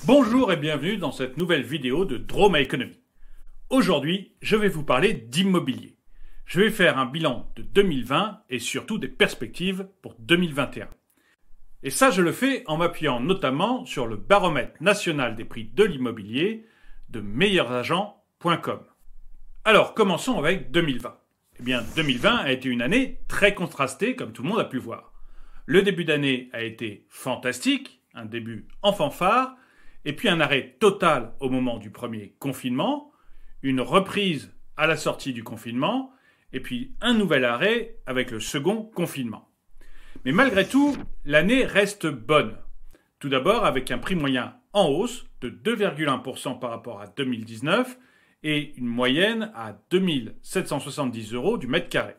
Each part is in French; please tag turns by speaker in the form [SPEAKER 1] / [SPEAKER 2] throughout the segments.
[SPEAKER 1] Bonjour et bienvenue dans cette nouvelle vidéo de Draw My Economy. Aujourd'hui, je vais vous parler d'immobilier. Je vais faire un bilan de 2020 et surtout des perspectives pour 2021. Et ça, je le fais en m'appuyant notamment sur le baromètre national des prix de l'immobilier de meilleursagents.com. Alors, commençons avec 2020. Eh bien, 2020 a été une année très contrastée, comme tout le monde a pu voir. Le début d'année a été fantastique, un début en fanfare, et puis un arrêt total au moment du premier confinement, une reprise à la sortie du confinement, et puis un nouvel arrêt avec le second confinement. Mais malgré tout, l'année reste bonne. Tout d'abord avec un prix moyen en hausse de 2,1% par rapport à 2019 et une moyenne à 2 770 € du mètre carré.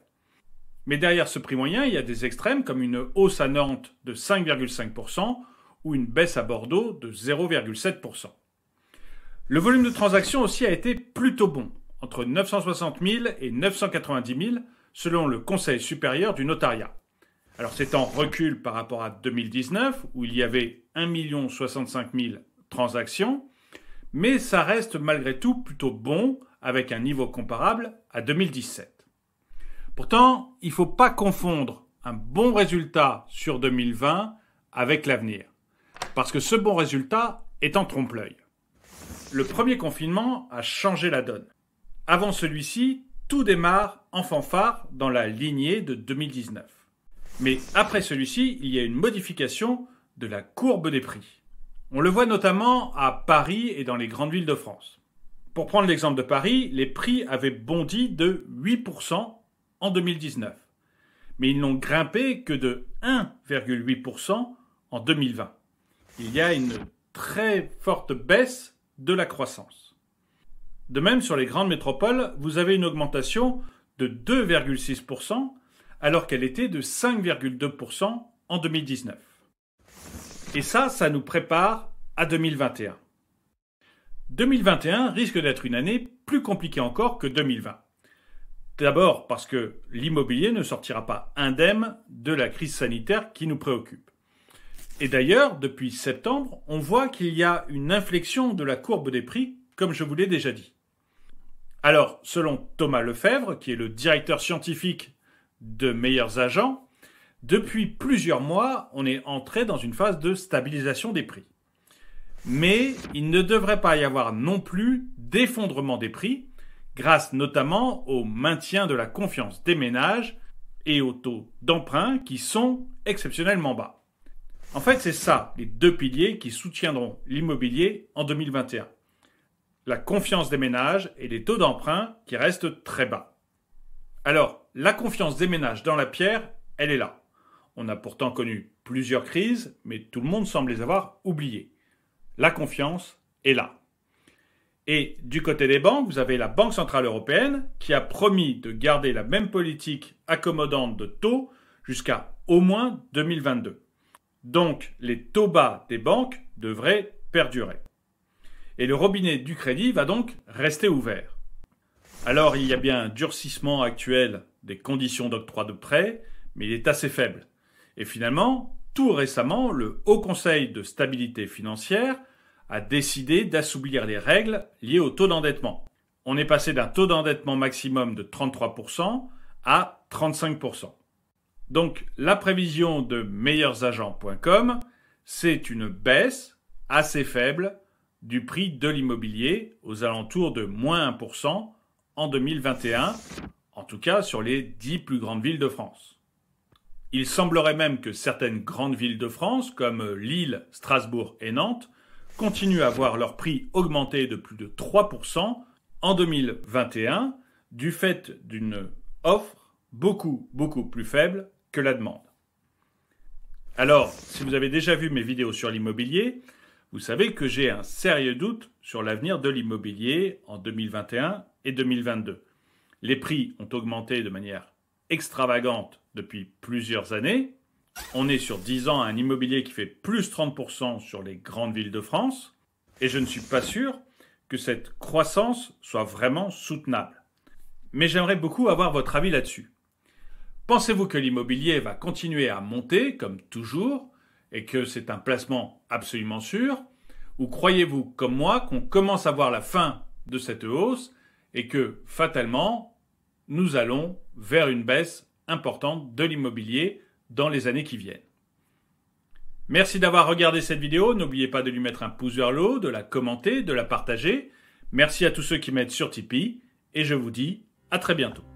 [SPEAKER 1] Mais derrière ce prix moyen, il y a des extrêmes comme une hausse à Nantes de 5,5% ou une baisse à Bordeaux de 0,7%. Le volume de transactions aussi a été plutôt bon, entre 960 000 et 990 000 selon le Conseil supérieur du notariat. Alors c'est en recul par rapport à 2019 où il y avait 1 065 000 transactions, mais ça reste malgré tout plutôt bon avec un niveau comparable à 2017. Pourtant, il ne faut pas confondre un bon résultat sur 2020 avec l'avenir, parce que ce bon résultat est en trompe-l'œil. Le premier confinement a changé la donne. Avant celui-ci, tout démarre en fanfare dans la lignée de 2019. Mais après celui-ci, il y a une modification de la courbe des prix. On le voit notamment à Paris et dans les grandes villes de France. Pour prendre l'exemple de Paris, les prix avaient bondi de 8% en 2019. Mais ils n'ont grimpé que de 1,8% en 2020. Il y a une très forte baisse de la croissance. De même, sur les grandes métropoles, vous avez une augmentation de 2,6% alors qu'elle était de 5,2% en 2019. Et ça nous prépare à 2021. 2021 risque d'être une année plus compliquée encore que 2020. D'abord parce que l'immobilier ne sortira pas indemne de la crise sanitaire qui nous préoccupe. Et d'ailleurs, depuis septembre, on voit qu'il y a une inflexion de la courbe des prix, comme je vous l'ai déjà dit. Alors, selon Thomas Lefebvre, qui est le directeur scientifique de Meilleurs Agents, depuis plusieurs mois, on est entré dans une phase de stabilisation des prix. Mais il ne devrait pas y avoir non plus d'effondrement des prix, grâce notamment au maintien de la confiance des ménages et aux taux d'emprunt qui sont exceptionnellement bas. En fait, c'est ça, les deux piliers qui soutiendront l'immobilier en 2021. La confiance des ménages et les taux d'emprunt qui restent très bas. Alors, la confiance des ménages dans la pierre, elle est là. On a pourtant connu plusieurs crises, mais tout le monde semble les avoir oubliées. La confiance est là. Et du côté des banques, vous avez la Banque Centrale Européenne qui a promis de garder la même politique accommodante de taux jusqu'à au moins 2022. Donc, les taux bas des banques devraient perdurer. Et le robinet du crédit va donc rester ouvert. Alors, il y a bien un durcissement actuel des conditions d'octroi de prêt, mais il est assez faible. Et finalement, tout récemment, le Haut Conseil de stabilité financière a décidé d'assouplir les règles liées au taux d'endettement. On est passé d'un taux d'endettement maximum de 33% à 35%. Donc, la prévision de meilleursagents.com, c'est une baisse assez faible du prix de l'immobilier aux alentours de moins 1% en 2021, en tout cas sur les 10 plus grandes villes de France. Il semblerait même que certaines grandes villes de France, comme Lille, Strasbourg et Nantes, continuent à voir leur prix augmenter de plus de 3% en 2021 du fait d'une offre beaucoup plus faible que la demande. Alors, si vous avez déjà vu mes vidéos sur l'immobilier, vous savez que j'ai un sérieux doute sur l'avenir de l'immobilier en 2021 et 2022. Les prix ont augmenté de manière extravagante depuis plusieurs années. On est sur 10 ans à un immobilier qui fait plus 30% sur les grandes villes de France. Et je ne suis pas sûr que cette croissance soit vraiment soutenable. Mais j'aimerais beaucoup avoir votre avis là-dessus. Pensez-vous que l'immobilier va continuer à monter, comme toujours, et que c'est un placement absolument sûr, Ou croyez-vous, comme moi, qu'on commence à voir la fin de cette hausse et que, fatalement, nous allons vers une baisse importante de l'immobilier dans les années qui viennent? Merci d'avoir regardé cette vidéo. N'oubliez pas de lui mettre un pouce vers le haut, de la commenter, de la partager. Merci à tous ceux qui m'aident sur Tipeee. Et je vous dis à très bientôt.